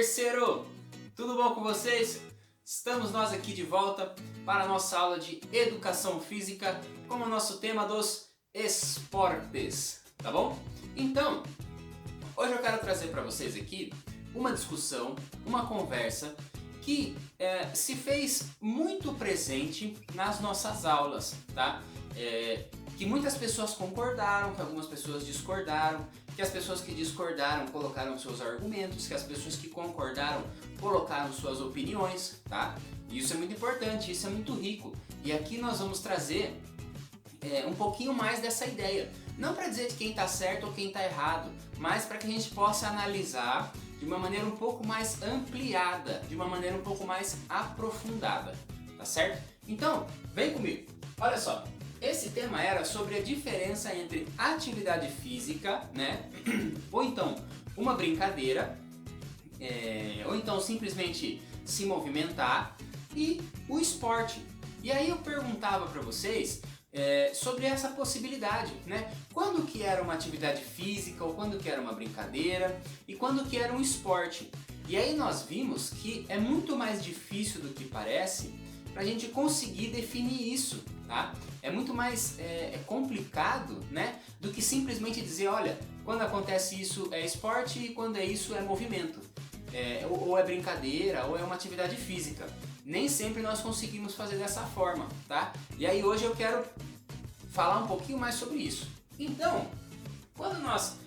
Terceiro, tudo bom com vocês? Estamos nós aqui de volta para a nossa aula de Educação Física com o nosso tema dos esportes, tá bom? Então, hoje eu quero trazer para vocês aqui uma discussão, uma conversa que se fez muito presente nas nossas aulas, tá? Que muitas pessoas concordaram, que algumas pessoas discordaram, que as pessoas que discordaram colocaram seus argumentos, que as pessoas que concordaram colocaram suas opiniões, tá? Isso é muito importante, isso é muito rico. E aqui nós vamos trazer um pouquinho mais dessa ideia. Não para dizer de quem está certo ou quem está errado, mas para que a gente possa analisar de uma maneira um pouco mais ampliada, de uma maneira um pouco mais aprofundada, tá certo? Então, vem comigo. Olha só. Esse tema era sobre a diferença entre atividade física, né? Ou então uma brincadeira, ou então simplesmente se movimentar, e o esporte. E aí eu perguntava para vocês sobre essa possibilidade, né? Quando que era uma atividade física, ou quando que era uma brincadeira, e quando que era um esporte. E aí nós vimos que é muito mais difícil do que parece para a gente conseguir definir isso, tá? É muito mais complicado, né, do que simplesmente dizer, olha, quando acontece isso é esporte e quando é isso é movimento, ou é brincadeira, ou é uma atividade física. Nem sempre nós conseguimos fazer dessa forma, tá? E aí hoje eu quero falar um pouquinho mais sobre isso. Então, quando nós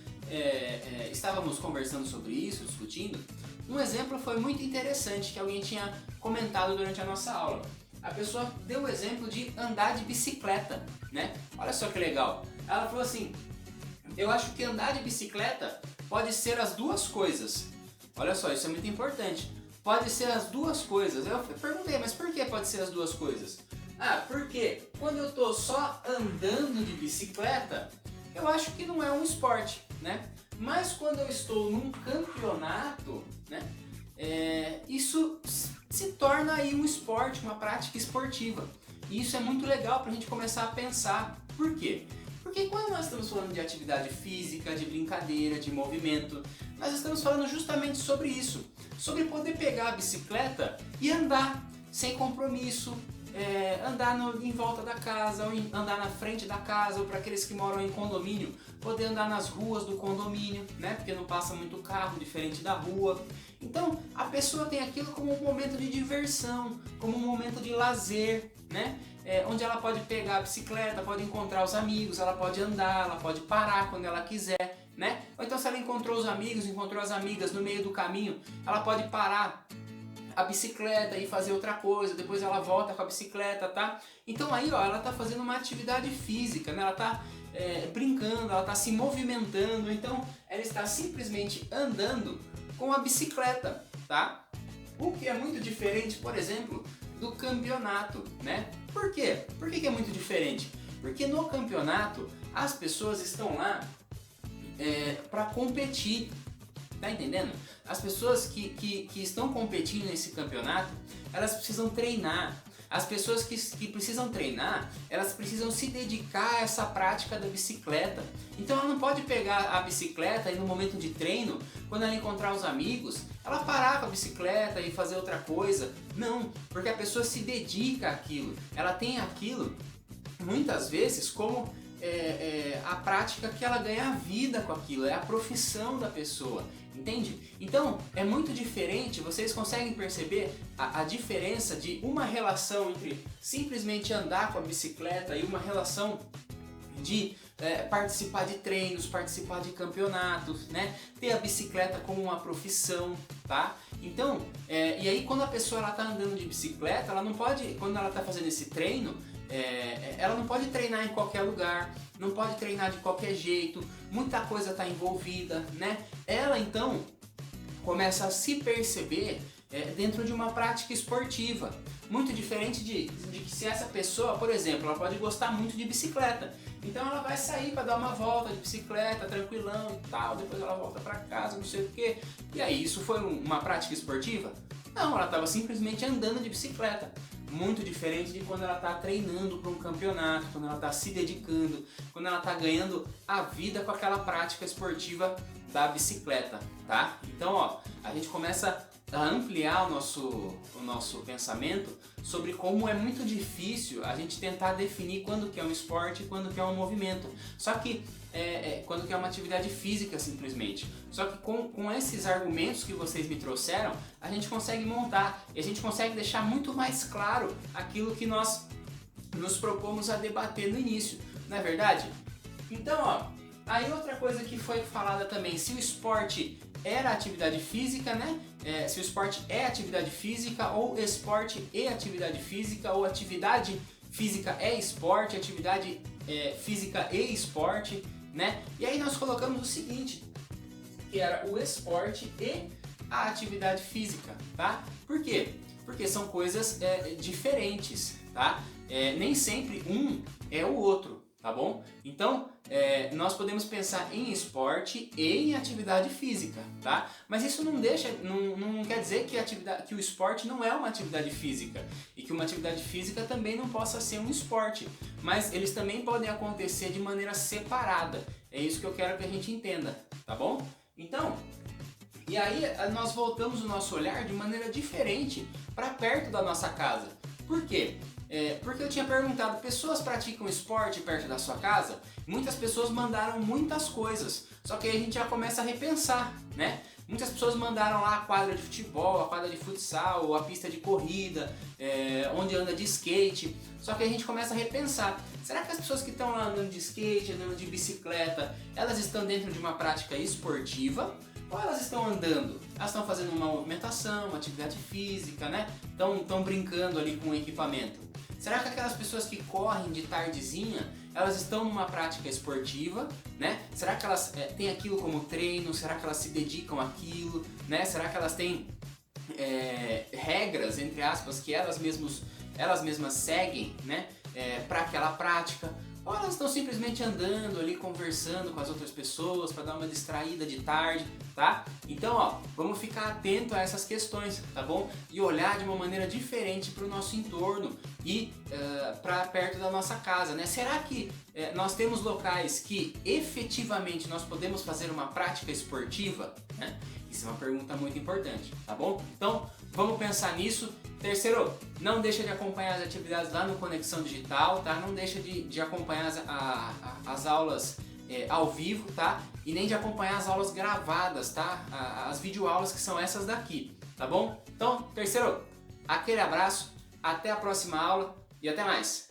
estávamos conversando sobre isso, discutindo, um exemplo foi muito interessante que alguém tinha comentado durante a nossa aula. A pessoa deu o exemplo de andar de bicicleta, né? Olha só que legal. Ela falou assim, eu acho que andar de bicicleta pode ser as duas coisas. Olha só, isso é muito importante. Pode ser as duas coisas. Eu perguntei, mas por que pode ser as duas coisas? Ah, porque quando eu tô só andando de bicicleta, eu acho que não é um esporte, né? Mas quando eu estou num campeonato, né? Isso se torna aí um esporte, uma prática esportiva. E isso é muito legal para a gente começar a pensar. Por quê? Porque quando nós estamos falando de atividade física, de brincadeira, de movimento, nós estamos falando justamente sobre isso. Sobre poder pegar a bicicleta e andar sem compromisso, andar em volta da casa, ou andar na frente da casa, ou para aqueles que moram em condomínio, poder andar nas ruas do condomínio, né? Porque não passa muito carro, diferente da rua. Então, a pessoa tem aquilo como um momento de diversão, como um momento de lazer, né? Onde ela pode pegar a bicicleta, pode encontrar os amigos, ela pode andar, ela pode parar quando ela quiser, né? Ou então se ela encontrou os amigos, encontrou as amigas no meio do caminho, ela pode parar a bicicleta e fazer outra coisa, depois ela volta com a bicicleta, tá? Então aí, ó, ela tá fazendo uma atividade física, né? Ela tá brincando, ela tá se movimentando, então ela está simplesmente andando com a bicicleta, tá? O que é muito diferente, por exemplo, do campeonato, né? Por quê? Por que é muito diferente? Porque no campeonato as pessoas estão lá para competir, tá entendendo? As pessoas que estão competindo nesse campeonato, elas precisam treinar. As pessoas que precisam treinar, elas precisam se dedicar a essa prática da bicicleta. Então ela não pode pegar a bicicleta e no momento de treino, quando ela encontrar os amigos, ela parar com a bicicleta e fazer outra coisa. Não, porque a pessoa se dedica àquilo. Ela tem aquilo, muitas vezes, como a prática que ela ganha a vida com aquilo, é a profissão da pessoa, entende? Então é muito diferente, vocês conseguem perceber a diferença de uma relação entre simplesmente andar com a bicicleta e uma relação de participar de treinos, participar de campeonatos, né? Ter a bicicleta como uma profissão, tá? Então, e aí quando a pessoa ela tá andando de bicicleta, ela não pode, quando ela tá fazendo esse treino, ela não pode treinar em qualquer lugar, não pode treinar de qualquer jeito, muita coisa está envolvida, né? Ela então começa a se perceber dentro de uma prática esportiva, muito diferente de que se essa pessoa, por exemplo, ela pode gostar muito de bicicleta, então ela vai sair para dar uma volta de bicicleta, tranquilão e tal, depois ela volta para casa, não sei o que, e aí isso foi uma prática esportiva? Não, ela estava simplesmente andando de bicicleta. muito diferente de quando ela está treinando para um campeonato, quando ela está se dedicando, quando ela está ganhando a vida com aquela prática esportiva da bicicleta, tá? Então, ó, a gente começa a ampliar o nosso pensamento sobre como é muito difícil a gente tentar definir quando que é um esporte e quando que é um movimento. Só que quando que é uma atividade física simplesmente. Só que com esses argumentos que vocês me trouxeram, a gente consegue montar e a gente consegue deixar muito mais claro aquilo que nós nos propomos a debater no início, não é verdade? Então, ó, aí outra coisa que foi falada também, se o esporte era atividade física, né? Se o esporte é atividade física, ou esporte e atividade física, ou atividade física é esporte, atividade física e esporte, né? E aí nós colocamos o seguinte, que era o esporte e a atividade física, tá? Por quê? Porque são coisas diferentes, tá? Nem sempre um é o outro, tá bom? Então, nós podemos pensar em esporte e em atividade física, tá? Mas isso não quer dizer que o esporte não é uma atividade física e que uma atividade física também não possa ser um esporte, mas eles também podem acontecer de maneira separada. É isso que eu quero que a gente entenda, tá bom? Então, e aí nós voltamos o nosso olhar de maneira diferente para perto da nossa casa. Por quê? Porque eu tinha perguntado, pessoas praticam esporte perto da sua casa? Muitas pessoas mandaram muitas coisas, só que aí a gente já começa a repensar, né? Muitas pessoas mandaram lá a quadra de futebol, a quadra de futsal, a pista de corrida, onde anda de skate, só que a gente começa a repensar, será que as pessoas que estão lá andando de skate, andando de bicicleta, elas estão dentro de uma prática esportiva? Ou elas estão andando? Elas estão fazendo uma movimentação, uma atividade física, né? Estão brincando ali com o equipamento. Será que aquelas pessoas que correm de tardezinha, elas estão numa prática esportiva, né? Será que elas têm aquilo como treino? Será que elas se dedicam àquilo, né? Será que elas têm regras, entre aspas, que elas mesmas seguem, né? Para aquela prática? Ou elas estão simplesmente andando ali, conversando com as outras pessoas para dar uma distraída de tarde, tá? Então, ó, vamos ficar atento a essas questões, tá bom? E olhar de uma maneira diferente para o nosso entorno e para perto da nossa casa, né? Será que nós temos locais que efetivamente nós podemos fazer uma prática esportiva, né? Isso é uma pergunta muito importante, tá bom? Então, vamos pensar nisso. Terceiro, não deixa de acompanhar as atividades lá no Conexão Digital, tá? Não deixa de acompanhar as aulas ao vivo, tá? E nem de acompanhar as aulas gravadas, tá? As videoaulas que são essas daqui, tá bom? Então, terceiro, aquele abraço, até a próxima aula e até mais!